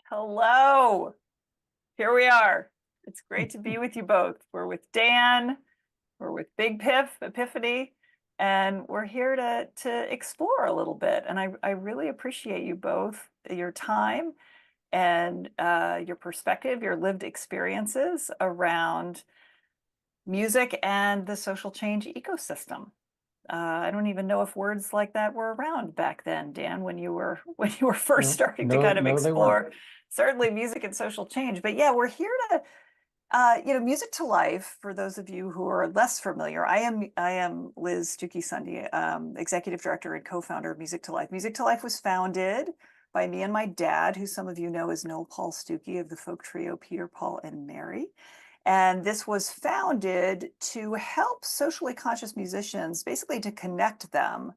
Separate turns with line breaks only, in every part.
Hello. Here we are. It's great to be with you both. We're with Dan, we're with Big Piff, Epiphany, and we're here to explore a little bit. And I really appreciate you both, your time and your perspective, your lived experiences around music and the social change ecosystem. I don't even know if words like that were around back then, Dan, when you were first
No,
starting to
no,
kind of
no, they weren't.
explore certainly music and social change. But yeah, we're here to Music to Life. For those of you who are less familiar, I am Liz Stuckey Sunday, executive director and co-founder of Music to Life. Music to Life was founded by me and my dad, who some of you know as Noel Paul Stuckey of the folk trio Peter, Paul, and Mary. And this was founded to help socially conscious musicians, basically to connect them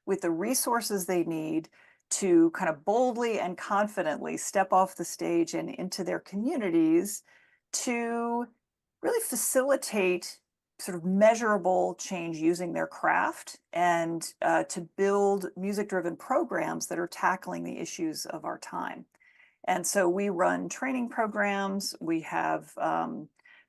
with the resources they need to kind of boldly and confidently step off the stage and into their communities to really facilitate sort of measurable change using their craft and to build music-driven programs that are tackling the issues of our time. And so we run training programs, we have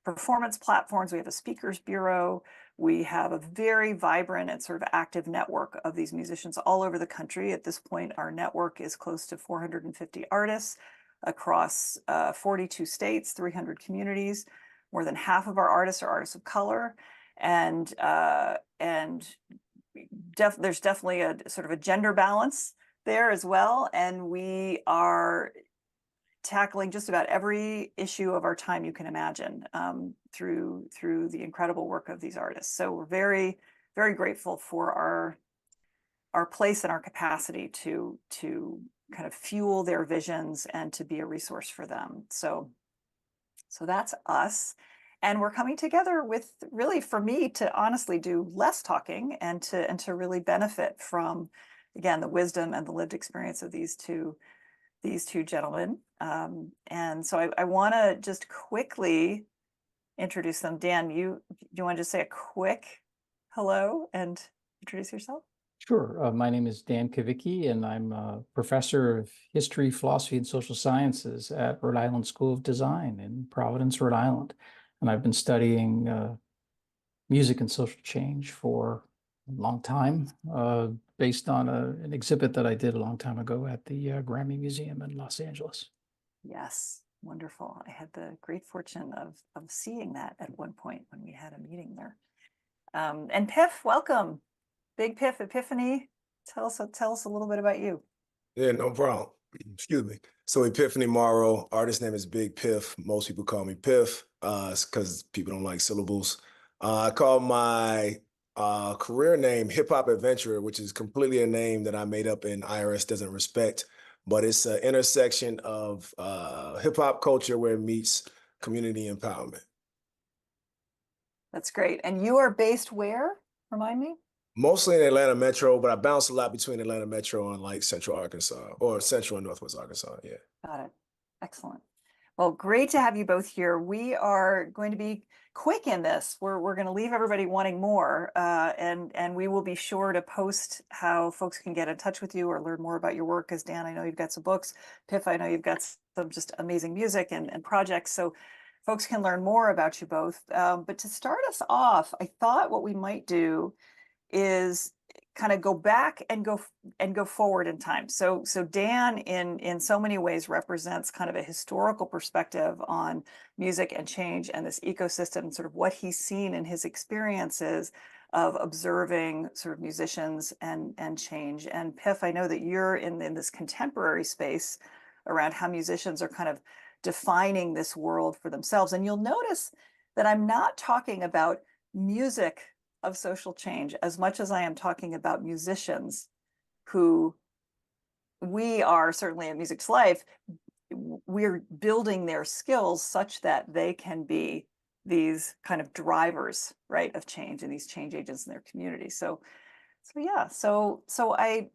performance platforms, we have a speakers bureau, we have a very vibrant and sort of active network of these musicians all over the country. At this point, our network is close to 450 artists across 42 states, 300 communities. More than half of our artists are artists of color. And there's definitely a sort of a gender balance there as well. And we are tackling just about every issue of our time you can imagine through the incredible work of these artists. So we're very, very grateful for our place and our capacity to kind of fuel their visions and to be a resource for them. So that's us. And we're coming together with really, for me, to honestly do less talking and to really benefit from, again, the wisdom and the lived experience of these two gentlemen. And so I want to just quickly introduce them. Dan, you want to just say a quick hello and introduce yourself?
Sure. My name is Dan Cavicchi, and I'm a professor of history, philosophy, and social sciences at Rhode Island School of Design in Providence, Rhode Island. And I've been studying music and social change for a long time, based on an exhibit that I did a long time ago at the Grammy Museum in Los Angeles.
Yes, wonderful. I had the great fortune of seeing that at one point when we had a meeting there. And Piff, welcome. Big Piff, Epiphany. Tell us a little bit about you.
Yeah, no problem. Excuse me. So Epiphany Morrow, artist name is Big Piff. Most people call me Piff. It's because people don't like syllables. I call my career name Hip Hop Adventurer, which is completely a name that I made up and IRS doesn't respect. But it's an intersection of hip hop culture where it meets community empowerment.
That's great. And you are based where? Remind me.
Mostly in Atlanta Metro, but I bounce a lot between Atlanta Metro and like Central Arkansas or Central and Northwest Arkansas. Yeah.
Got it. Excellent. Well, great to have you both here. We are going to be quick in this. We're going to leave everybody wanting more, and we will be sure to post how folks can get in touch with you or learn more about your work. Because Dan, I know you've got some books. Piff, I know you've got some just amazing music and projects. So folks can learn more about you both. But to start us off, I thought what we might do is kind of go back and go forward in time. So Dan in so many ways represents kind of a historical perspective on music and change and this ecosystem, sort of what he's seen in his experiences of observing sort of musicians and change. And Piff, I know that you're in this contemporary space around how musicians are kind of defining this world for themselves. And you'll notice that I'm not talking about music of social change as much as I am talking about musicians who we are certainly at Music to Life. We're building their skills such that they can be these kind of drivers, right, of change and these change agents in their community. So yeah. So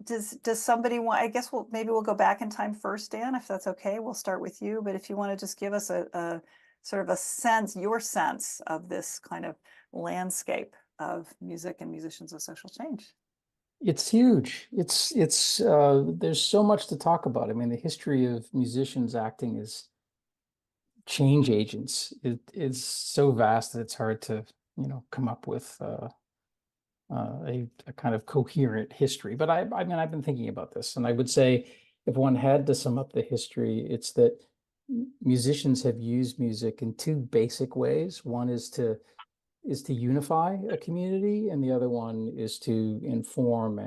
does somebody want? I guess maybe we'll go back in time first, Dan, if that's okay. We'll start with you, but if you want to just give us a sort of a sense, your sense of this kind of landscape of music and musicians of social change.
It's huge. There's so much to talk about. I mean, the history of musicians acting as change agents is so vast that it's hard to, come up with a kind of coherent history. But I mean, I've been thinking about this, and I would say if one had to sum up the history, it's that musicians have used music in two basic ways. One is to unify a community, and the other one is to inform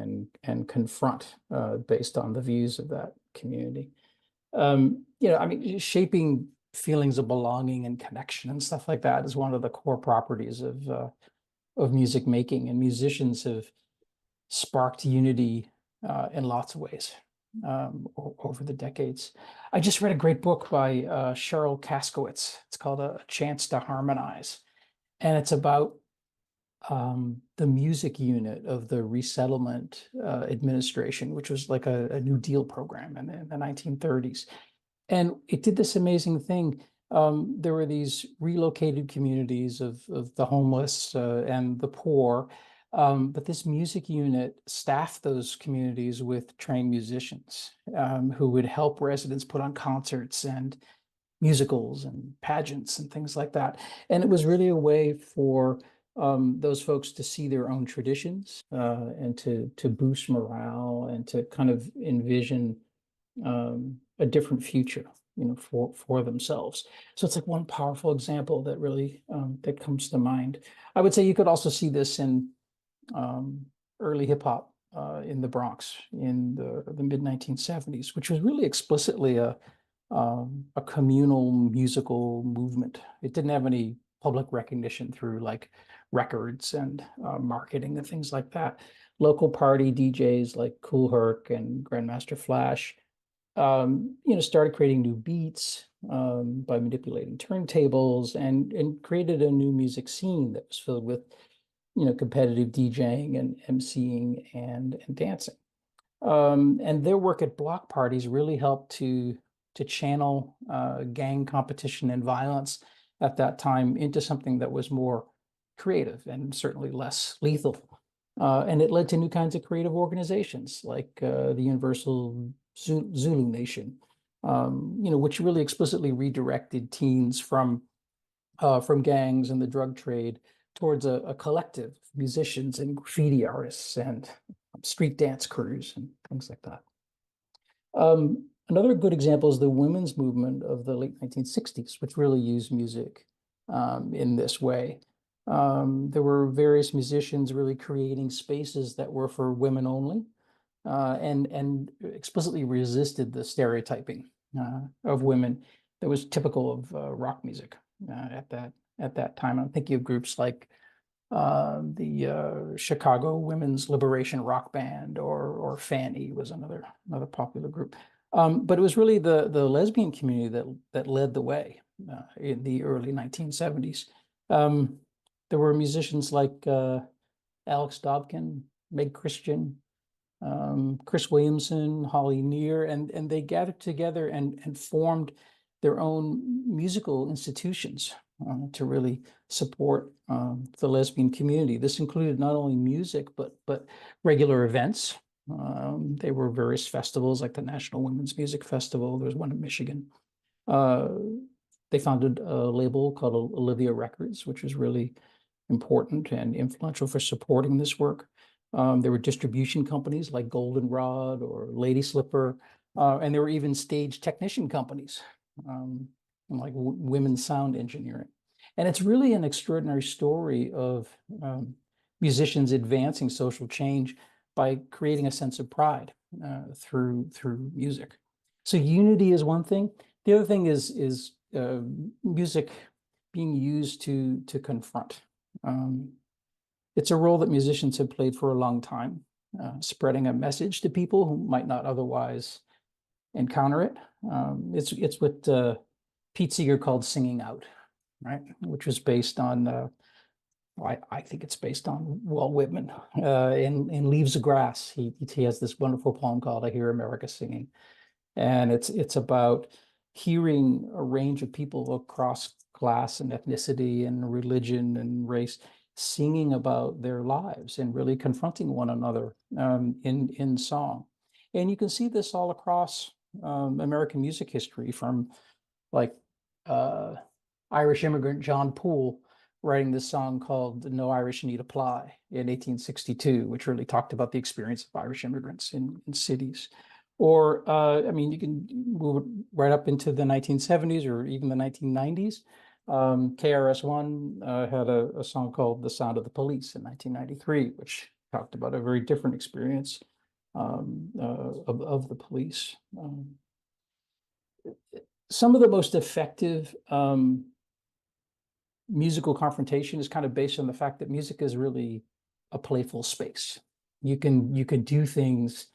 and confront based on the views of that community. I mean, shaping feelings of belonging and connection and stuff like that is one of the core properties of music making, and musicians have sparked unity in lots of ways over the decades. I just read a great book by Cheryl Kaskowitz. It's called A Chance to Harmonize, and it's about the music unit of the Resettlement Administration, which was like a New Deal program in the 1930s. And it did this amazing thing. There were these relocated communities of the homeless and the poor, but this music unit staffed those communities with trained musicians who would help residents put on concerts and musicals and pageants and things like that. And it was really a way for those folks to see their own traditions and to boost morale and to kind of envision a different future, for themselves. So it's like one powerful example that really that comes to mind. I would say you could also see this in early hip hop in the Bronx in the mid 1970s, which was really explicitly a communal musical movement. It didn't have any public recognition through like records and marketing and things like that. Local party DJs like Kool Herc and Grandmaster Flash, started creating new beats by manipulating turntables and created a new music scene that was filled with, competitive DJing and MCing and dancing. And their work at block parties really helped to channel gang competition and violence at that time into something that was more creative and certainly less lethal. And it led to new kinds of creative organizations like the Universal Zulu Nation, which really explicitly redirected teens from gangs and the drug trade towards a collective of musicians and graffiti artists and street dance crews and things like that. Another good example is the women's movement of the late 1960s, which really used music in this way. There were various musicians really creating spaces that were for women only, and explicitly resisted the stereotyping of women that was typical of rock music at that time. I'm thinking of groups like the Chicago Women's Liberation Rock Band, or Fanny was another popular group. But it was really the lesbian community that led the way in the early 1970s. There were musicians like Alex Dobkin, Meg Christian, Chris Williamson, Holly Near, and they gathered together and formed their own musical institutions to really support the lesbian community. This included not only music, but regular events. There were various festivals like the National Women's Music Festival. There was one in Michigan. They founded a label called Olivia Records, which was really important and influential for supporting this work. There were distribution companies like Goldenrod or Lady Slipper, and there were even stage technician companies like Women's Sound Engineering. And it's really an extraordinary story of musicians advancing social change by creating a sense of pride through music. So unity is one thing. The other thing is music being used to confront. It's a role that musicians have played for a long time, spreading a message to people who might not otherwise encounter it. It's what Pete Seeger called singing out, right? Which was based on, I think it's based on Walt Whitman in Leaves of Grass. He has this wonderful poem called "I Hear America Singing," and it's about hearing a range of people across class and ethnicity and religion and race singing about their lives and really confronting one another in song. And you can see this all across American music history, from like Irish immigrant John Poole writing this song called "No Irish Need Apply" in 1862, which really talked about the experience of Irish immigrants in cities. Or, I mean, you can move it right up into the 1970s or even the 1990s. KRS-One had a song called "The Sound of the Police" in 1993, which talked about a very different experience of the police. Some of the most effective musical confrontation is kind of based on the fact that music is really a playful space. You can do things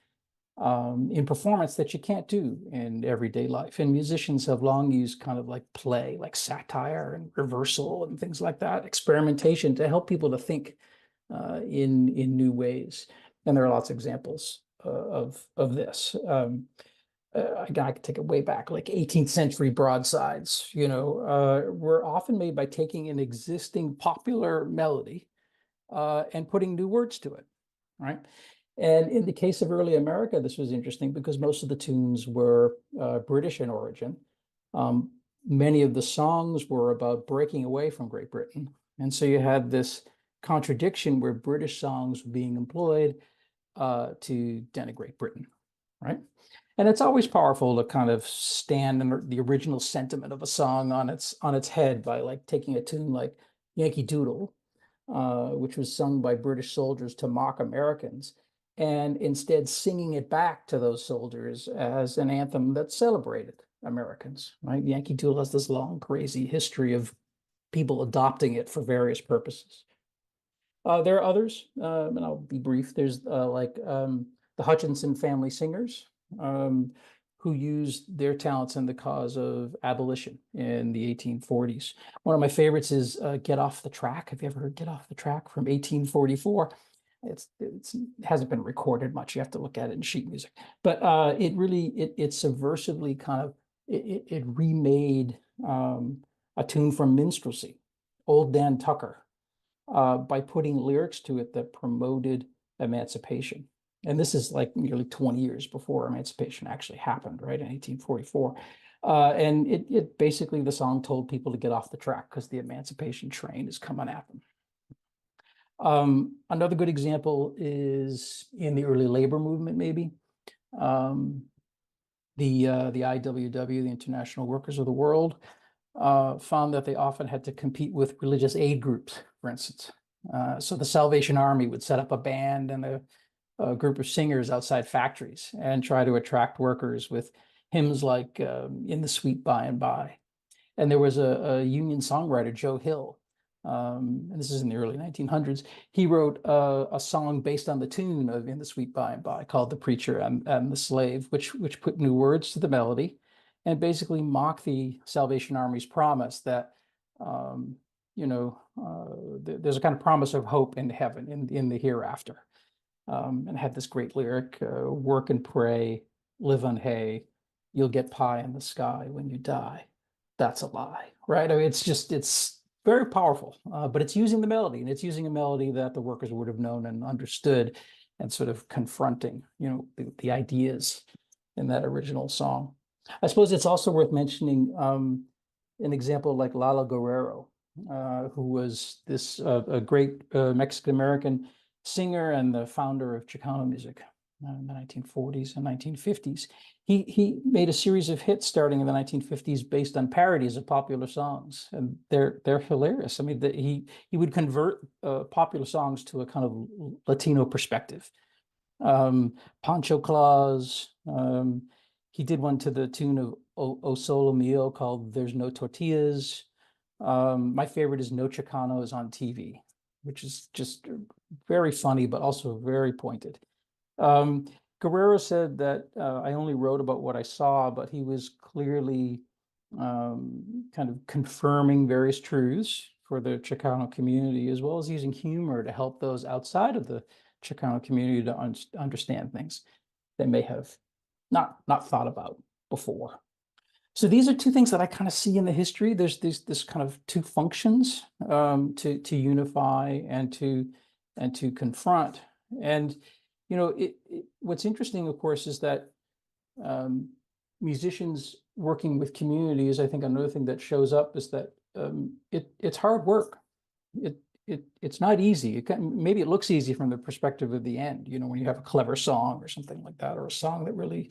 in performance that you can't do in everyday life. And musicians have long used kind of like play, like satire and reversal and things like that, experimentation, to help people to think in new ways. And there are lots of examples of this. Again, I could take it way back, like 18th century broadsides, were often made by taking an existing popular melody and putting new words to it, right? And in the case of early America, this was interesting because most of the tunes were British in origin. Many of the songs were about breaking away from Great Britain. And so you had this contradiction where British songs were being employed to denigrate Britain, right? And it's always powerful to kind of stand in the original sentiment of a song on its head by like taking a tune like Yankee Doodle, which was sung by British soldiers to mock Americans, and instead singing it back to those soldiers as an anthem that celebrated Americans, right? Yankee Doodle has this long, crazy history of people adopting it for various purposes. There are others, and I'll be brief. There's the Hutchinson Family Singers, who used their talents in the cause of abolition in the 1840s. One of my favorites is "Get Off the Track." Have you ever heard "Get Off the Track" from 1844? It hasn't been recorded much. You have to look at it in sheet music, but it subversively kind of it remade a tune from minstrelsy, Old Dan Tucker, by putting lyrics to it that promoted emancipation. And this is like nearly 20 years before emancipation actually happened, right, in 1844. And it basically, the song told people to get off the track because the emancipation train is coming at them. Another good example is in the early labor movement, maybe. The IWW, the International Workers of the World, found that they often had to compete with religious aid groups, for instance. So the Salvation Army would set up a band and a group of singers outside factories and try to attract workers with hymns like "In the Sweet By and By." And there was a union songwriter, Joe Hill, and this is in the early 1900s. He wrote a song based on the tune of "In the Sweet By and By" called "The Preacher and the Slave," which put new words to the melody and basically mocked the Salvation Army's promise that there's a kind of promise of hope in heaven, in the hereafter. And had this great lyric, "Work and pray, live on hay, you'll get pie in the sky when you die. That's a lie," right? I mean, it's very powerful, but it's using the melody, and it's using a melody that the workers would have known and understood, and sort of confronting, the ideas in that original song. I suppose it's also worth mentioning an example like Lalo Guerrero, who was this a great Mexican-American singer and the founder of Chicano music in the 1940s and 1950s. He made a series of hits starting in the 1950s based on parodies of popular songs, and they're hilarious. I mean, he would convert popular songs to a kind of Latino perspective. Pancho Claus. He did one to the tune of "O Solo Mio" called "There's No Tortillas." My favorite is "No Chicanos on TV," which is just very funny, but also very pointed. Guerrero said that I only wrote about what I saw, but he was clearly kind of confirming various truths for the Chicano community, as well as using humor to help those outside of the Chicano community to understand things they may have not thought about before. So these are two things that I kind of see in the history. There's this kind of two functions, to unify and to confront. And what's interesting, of course, is that musicians working with communities. I think another thing that shows up is that it's hard work. It's not easy. Maybe it looks easy from the perspective of the end. When you have a clever song or something like that, or a song that really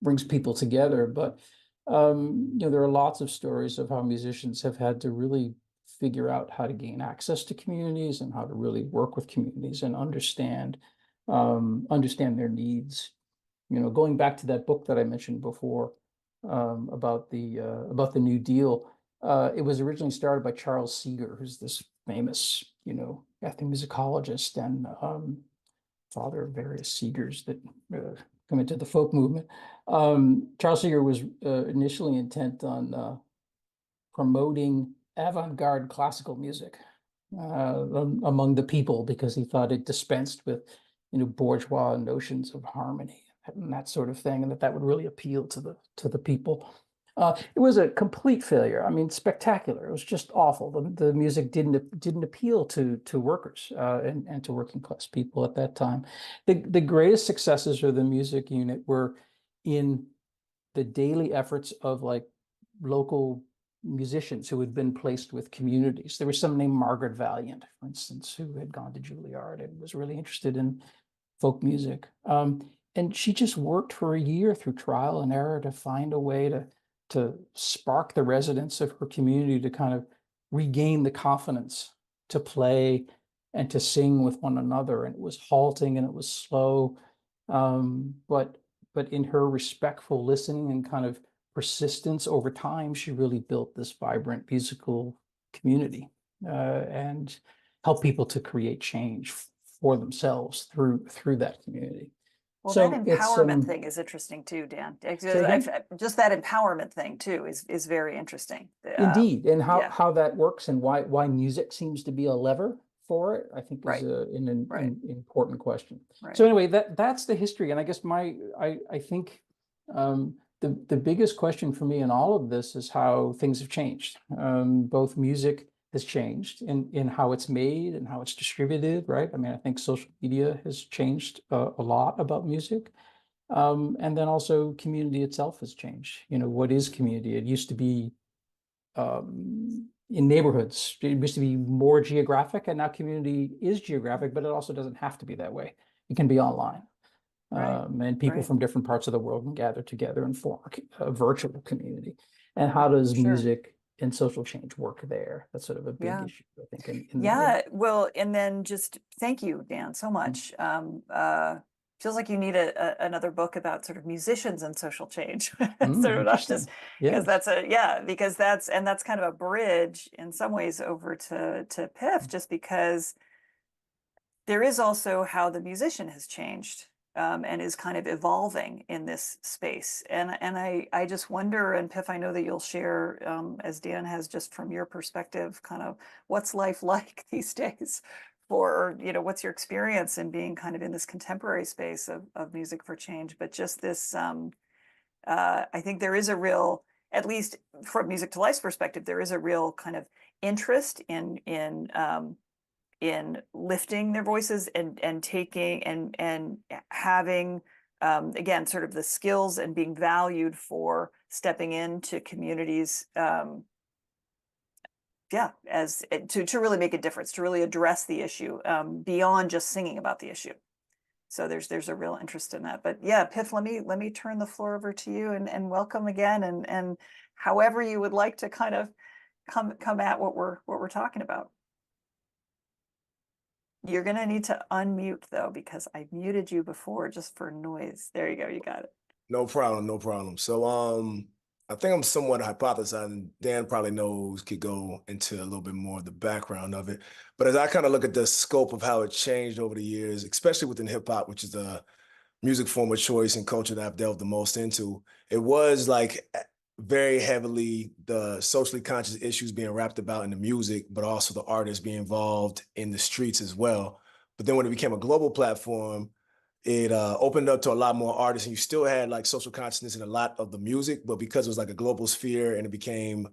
brings people together, but there are lots of stories of how musicians have had to really figure out how to gain access to communities and how to really work with communities and understand their needs. Going back to that book that I mentioned before, about the New Deal, it was originally started by Charles Seeger, who's this famous, ethnomusicologist and father of various Seegers that come into the folk movement. Charles Seeger was initially intent on promoting avant-garde classical music among the people, because he thought it dispensed with bourgeois notions of harmony and that sort of thing, and that would really appeal to the people. It was a complete failure. I mean, spectacular. It was just awful. The music didn't appeal to workers and to working class people at that time. The greatest successes of the music unit were in the daily efforts of like local musicians who had been placed with communities. There was someone named Margaret Valiant, for instance, who had gone to Juilliard and was really interested in folk music. And she just worked for a year through trial and error to find a way to spark the residents of her community to kind of regain the confidence to play and to sing with one another. And it was halting and it was slow, but in her respectful listening and kind of persistence over time, she really built this vibrant musical community and helped people to create change for themselves through that community.
Well,
So
that empowerment thing is interesting too, Dan. Just that empowerment thing too is very interesting.
Indeed, and
yeah.
how that works and why music seems to be a lever for it, I think is
Right.
an important question.
Right.
So anyway, that's the history, and I guess I think the biggest question for me in all of this is how things have changed. Both music has changed in how it's made and how it's distributed, right? I mean, I think social media has changed a lot about music. And then also community itself has changed. What is community? It used to be in neighborhoods. It used to be more geographic, and now community is geographic, but it also doesn't have to be that way. It can be online.
Right.
And people from different parts of the world can gather together and form a virtual community. And how does music and social change work there? That's sort of a big issue, I think.
Well, and then just thank you, Dan, so much. Feels like you need another book about sort of musicians and social change. Sort of not just because that's kind of a bridge in some ways over to PIF, just because there is also how the musician has changed. And is kind of evolving in this space. And I just wonder, and Piff, I know that you'll share, as Dan has, just from your perspective, kind of what's life like these days for, what's your experience in being kind of in this contemporary space of music for change, but just this, I think there is a real, at least from Music to Life's perspective, there is a real kind of interest in lifting their voices and taking and having, again, sort of the skills and being valued for stepping into communities, as to really make a difference, to really address the issue beyond just singing about the issue. So there's a real interest in that. But yeah, Piff, let me turn the floor over to you and welcome again, and however you would like to kind of come at what we're talking about. You're going to need to unmute though, because I muted you before just for noise. There you go. You got it.
No problem. So, I think I'm somewhat hypothesizing. Dan probably knows, could go into a little bit more of the background of it. But as I kind of look at the scope of how it changed over the years, especially within hip hop, which is the music form of choice and culture that I've delved the most into, it was like very heavily the socially conscious issues being wrapped about in the music, but also the artists being involved in the streets as well. But then when it became a global platform, it opened up to a lot more artists, and you still had like social consciousness in a lot of the music, but because it was like a global sphere and it became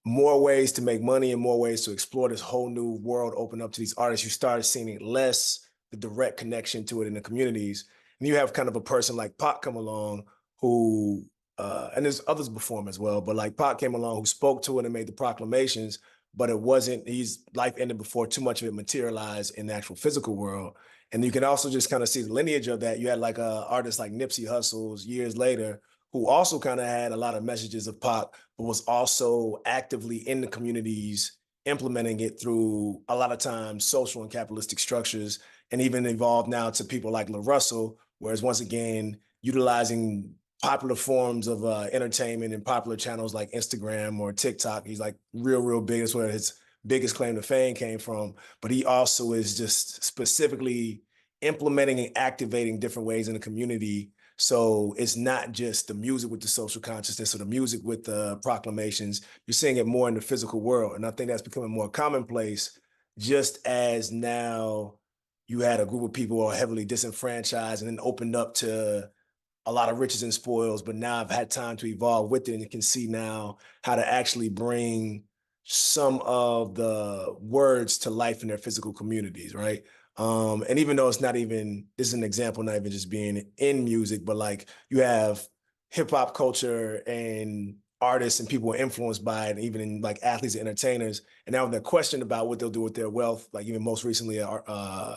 more ways to make money and more ways to explore this whole new world open up to these artists, you started seeing less the direct connection to it in the communities. And you have kind of a person like Pac come along who, and there's others before him as well, but like Pac came along who spoke to it and made the proclamations, but it wasn't, his life ended before too much of it materialized in the actual physical world. And you can also just kind of see the lineage of that. You had like artists like Nipsey Hussle years later, who also kind of had a lot of messages of Pac, but was also actively in the communities, implementing it through a lot of times social and capitalistic structures, and even evolved now to people like La Russell, whereas once again, utilizing popular forms of entertainment and popular channels like Instagram or TikTok. He's like real big. That's where his biggest claim to fame came from. But he also is just specifically implementing and activating different ways in the community. So it's not just the music with the social consciousness or the music with the proclamations. You're seeing it more in the physical world. And I think that's becoming more commonplace, just as now you had a group of people who are heavily disenfranchised and then opened up to a lot of riches and spoils, but now I've had time to evolve with it, and you can see now how to actually bring some of the words to life in their physical communities, right? And even though it's not even, this is an example, not even just being in music, but like you have hip hop culture and artists and people are influenced by it, even in like athletes and entertainers. And now they're questioned about what they'll do with their wealth. Like even most recently, an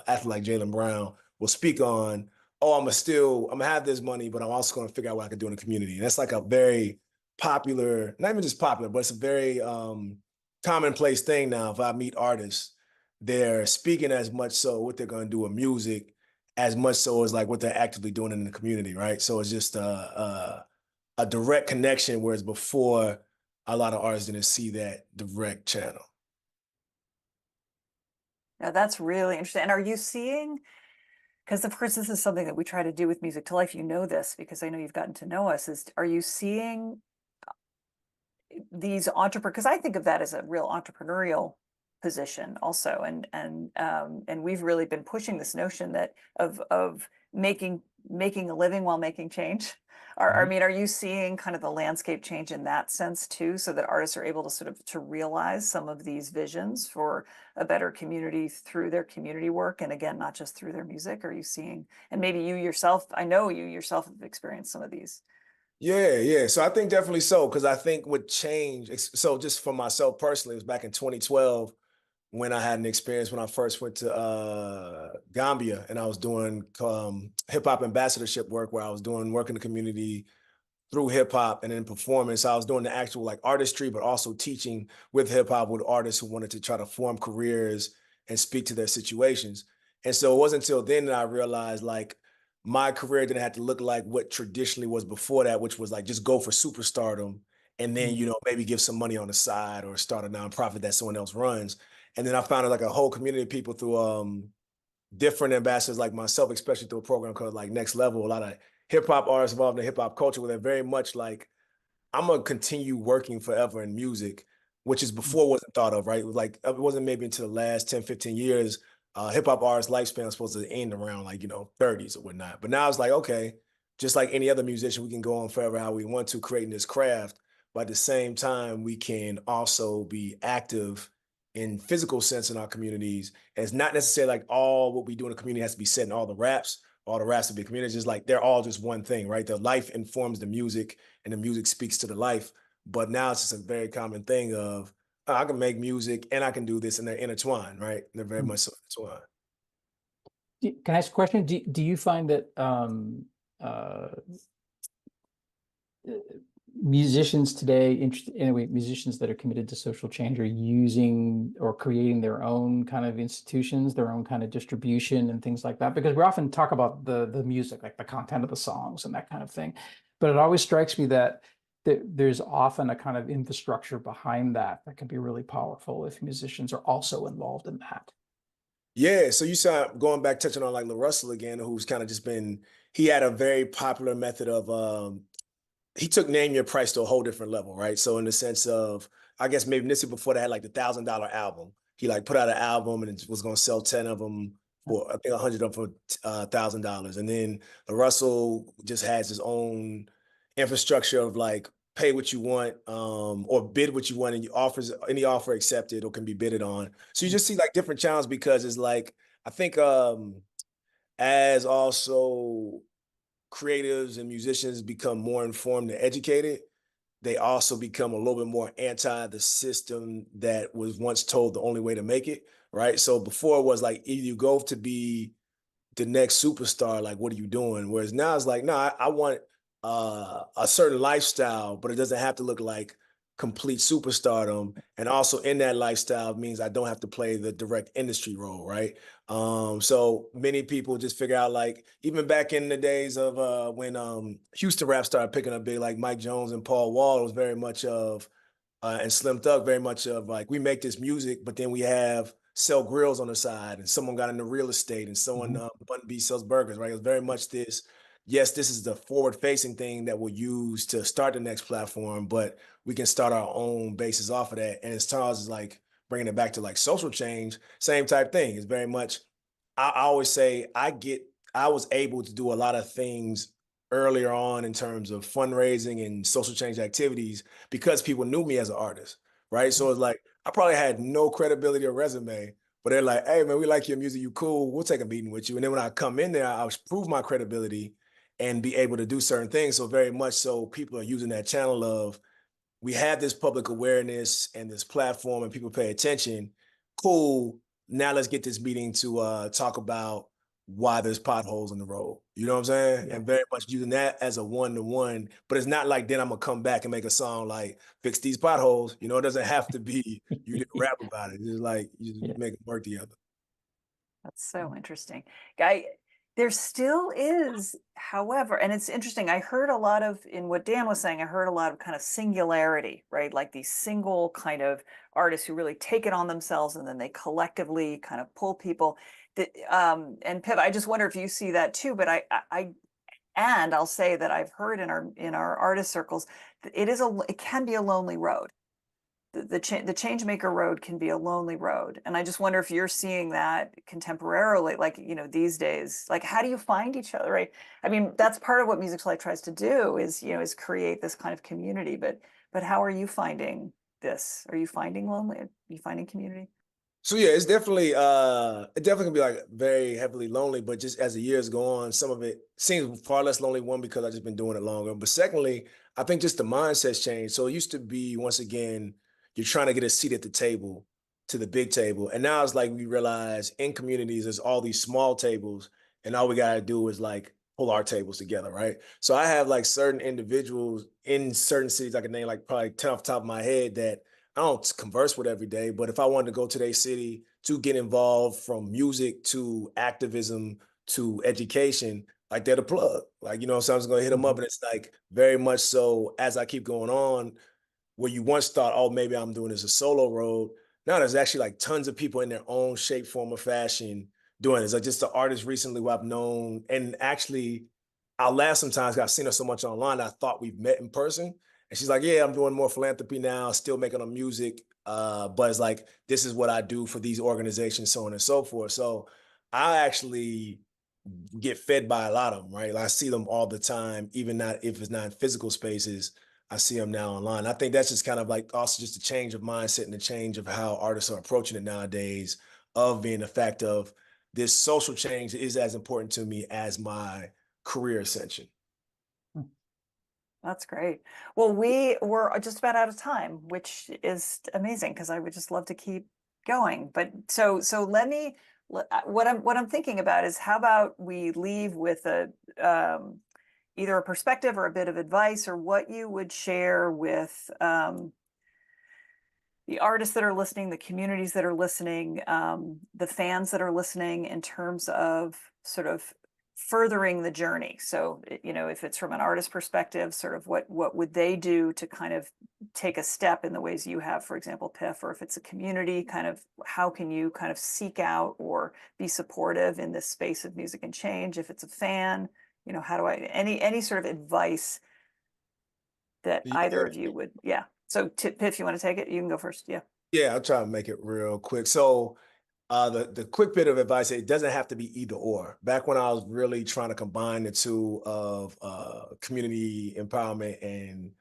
athlete like Jaylen Brown will speak on, oh, I'm gonna have this money, but I'm also gonna figure out what I can do in the community. And that's like a very popular, not even just popular, but it's a very commonplace thing now. If I meet artists, they're speaking as much so what they're gonna do in music, as much so as like what they're actively doing in the community, right? So it's just a direct connection, whereas before a lot of artists didn't see that direct channel.
Yeah, that's really interesting. And are you seeing, because of course this is something that we try to do with Music to Life, you know this because I know you've gotten to know us, is are you seeing these entrepreneurs, because I think of that as a real entrepreneurial position also, and we've really been pushing this notion that of making a living while making change. I mean, are you seeing kind of the landscape change in that sense too, so that artists are able to sort of to realize some of these visions for a better community through their community work, and again, not just through their music? Are you seeing, and maybe you yourself, I know you yourself have experienced some of these.
Yeah. So I think definitely so, because I think with change, so just for myself personally, it was back in 2012 when I had an experience when I first went to Gambia, and I was doing hip hop ambassadorship work, where I was doing work in the community through hip hop and then performance. I was doing the actual like artistry, but also teaching with hip hop with artists who wanted to try to form careers and speak to their situations. And so it wasn't until then that I realized like my career didn't have to look like what traditionally was before that, which was like just go for superstardom and then, you know, maybe give some money on the side or start a nonprofit that someone else runs. And then I found like a whole community of people through different ambassadors like myself, especially through a program called like Next Level, a lot of hip hop artists involved in hip hop culture, where they're very much like, I'm gonna continue working forever in music, which is before wasn't thought of, right? It was like, it wasn't maybe until the last 10, 15 years, hip hop artists' lifespan was supposed to end around like, 30s or whatnot. But now it's like, okay, just like any other musician, we can go on forever how we want to creating this craft. But at the same time, we can also be active in physical sense in our communities. And it's not necessarily like all what we do in the community has to be said in all the raps to be community. It's just like they're all just one thing, right? The life informs the music and the music speaks to the life. But now it's just a very common thing of, oh, I can make music and I can do this, and they're intertwined, right? They're very much so intertwined.
Can I ask a question? Do you find that musicians today, musicians that are committed to social change are using or creating their own kind of institutions, their own kind of distribution and things like that? Because we often talk about the music, like the content of the songs and that kind of thing. But it always strikes me that there's often a kind of infrastructure behind that can be really powerful if musicians are also involved in that.
Yeah, so you saw, going back, touching on like La Russell again, who's kind of just been, he had a very popular method of he took Name Your Price to a whole different level, right? So in the sense of, I guess maybe Nipsey before that had like the $1,000 album. He like put out an album and it was gonna sell 10 of them for I think 100 of them for $1,000, and then the Russell just has his own infrastructure of like pay what you want, or bid what you want, and you offers any offer accepted or can be bidded on. So you just see like different channels because it's like I think as also creatives and musicians become more informed and educated, they also become a little bit more anti the system that was once told the only way to make it, right? So before it was like either you go to be the next superstar, like what are you doing? Whereas now it's like, no, I want a certain lifestyle, but it doesn't have to look like complete superstardom. And also in that lifestyle means I don't have to play the direct industry role, right? So many people just figure out like even back in the days of when Houston rap started picking up big, like Mike Jones and Paul Wall was very much of and Slim Thug very much of like we make this music, but then we have sell grills on the side, and someone got into real estate, and someone Bun B sells burgers, right? It was very much this. Yes, this is the forward-facing thing that we'll use to start the next platform, but we can start our own bases off of that. And as Charles is like bringing it back to like social change, same type thing. It's very much. I always say I was able to do a lot of things earlier on in terms of fundraising and social change activities because people knew me as an artist, right? So it's like I probably had no credibility or resume, but they're like, "Hey man, we like your music, you cool. We'll take a meeting with you." And then when I come in there, I'll prove my credibility and be able to do certain things. So very much so, people are using that channel of we have this public awareness and this platform, and people pay attention. Cool. Now let's get this meeting to talk about why there's potholes in the road. You know what I'm saying?
Yeah.
And very much using that as a one-to-one, but it's not like then I'm gonna come back and make a song like fix these potholes. You know, it doesn't have to be you didn't rap about it. It's like you just
Yeah.
make it work together.
That's so interesting. Guy, there still is, however, and it's interesting. I heard a lot of, in what Dan was saying, I heard a lot of kind of singularity, right? Like these single kind of artists who really take it on themselves and then they collectively kind of pull people. That, and Pip, I just wonder if you see that too, but and I'll say that I've heard in our artist circles that it can be a lonely road. The change maker road can be a lonely road, and I just wonder if you're seeing that contemporarily, like these days. Like, how do you find each other, right? I mean, that's part of what Music to Life tries to do is create this kind of community. But how are you finding this? Are you finding lonely? Are you finding community?
So yeah, it's definitely it definitely can be like very heavily lonely, but just as the years go on, some of it seems far less lonely. One, because I've just been doing it longer. But secondly, I think just the mindset's changed. So it used to be once again, you're trying to get a seat at the table to the big table. And now it's like we realize in communities there's all these small tables, and all we gotta do is like pull our tables together, right? So I have like certain individuals in certain cities I can name like probably 10 off the top of my head that I don't converse with every day, but if I wanted to go to their city to get involved from music to activism to education, like they're the plug. Like, you know, so I'm just gonna hit them up. And it's like very much so as I keep going on, where you once thought, oh, maybe I'm doing this a solo road. Now there's actually like tons of people in their own shape, form, or fashion doing this. Like just the artist recently who I've known, and actually I'll laugh sometimes 'cause I've seen her so much online. I thought we've met in person. And she's like, yeah, I'm doing more philanthropy now, still making on music. But it's like, this is what I do for these organizations, so on and so forth. So I actually get fed by a lot of them, right? Like I see them all the time, even not if it's not in physical spaces. I see them now online. I think that's just kind of like also just a change of mindset and a change of how artists are approaching it nowadays, of being the fact of this social change is as important to me as my career ascension.
That's great. Well, we were just about out of time, which is amazing because I would just love to keep going. But let me, what I'm thinking about is how about we leave with either a perspective or a bit of advice, or what you would share with the artists that are listening, the communities that are listening, the fans that are listening, in terms of sort of furthering the journey. So, if it's from an artist perspective, sort of what would they do to kind of take a step in the ways you have, for example, Piff, or if it's a community, kind of how can you kind of seek out or be supportive in this space of music and change? If it's a fan, how do any sort of advice that either of you would, yeah. So Piff, you want to take it? You can go first. Yeah.
Yeah, I'll try to make it real quick. So The quick bit of advice, it doesn't have to be either or. Back when I was really trying to combine the two of community empowerment and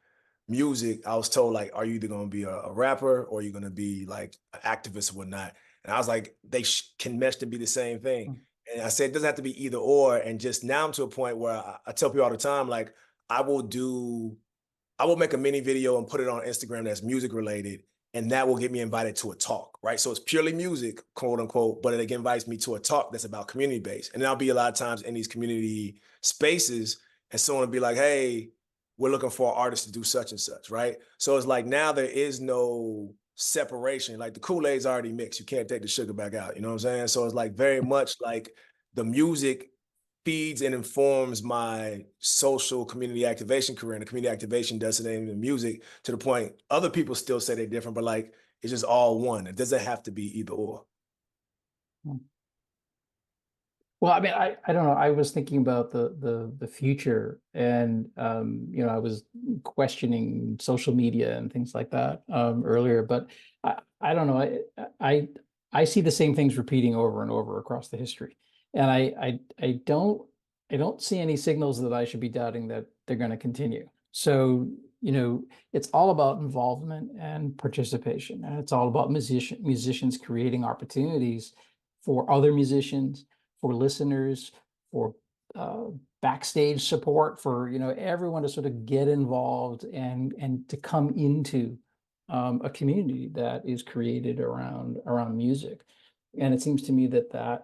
music, I was told like, are you either going to be a rapper or you're going to be like an activist or whatnot? And I was like, they can mesh to be the same thing. And I said, it doesn't have to be either or. And just now I'm to a point where I tell people all the time, like I will make a mini video and put it on Instagram that's music related, and that will get me invited to a talk, right? So it's purely music, quote unquote, but it invites me to a talk that's about community based. And I'll be a lot of times in these community spaces, and someone will be like, hey, we're looking for an artist to do such and such, right? So it's like now there is no separation. Like the Kool-Aid's already mixed. You can't take the sugar back out. You know what I'm saying? So it's like very much like the music feeds and informs my social community activation career, and the community activation does it in the music, to the point other people still say they're different, but like it's just all one. It doesn't have to be either or.
Well, I mean, I don't know. I was thinking about the future, and you know, I was questioning social media and things like that earlier, but I don't know. I see the same things repeating over and over across the history, and I don't see any signals that I should be doubting that they're going to continue. So, you know, it's all about involvement and participation, and it's all about musicians creating opportunities for other musicians, for listeners, for backstage support, for, you know, everyone to sort of get involved and to come into a community that is created around music. And it seems to me that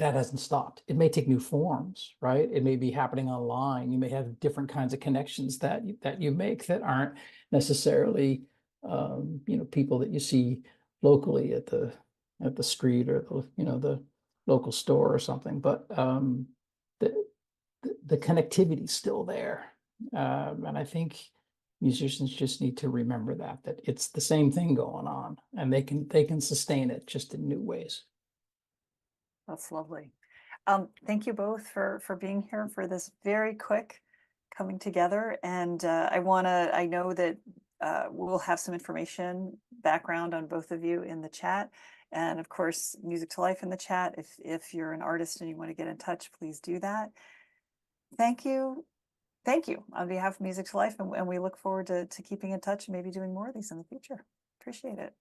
hasn't stopped. It may take new forms, right? It may be happening online. You may have different kinds of connections that you make that aren't necessarily you know, people that you see locally at the street, or the, you know, the local store or something, but the connectivity's still there. And I think musicians just need to remember that it's the same thing going on, and they can sustain it just in new ways.
That's lovely. Thank you both for being here for this very quick coming together. And I know that we'll have some information, background on both of you in the chat. And of course, Music to Life in the chat. If you're an artist and you want to get in touch, please do that. Thank you. Thank you on behalf of Music to Life. And we look forward to keeping in touch and maybe doing more of these in the future. Appreciate it.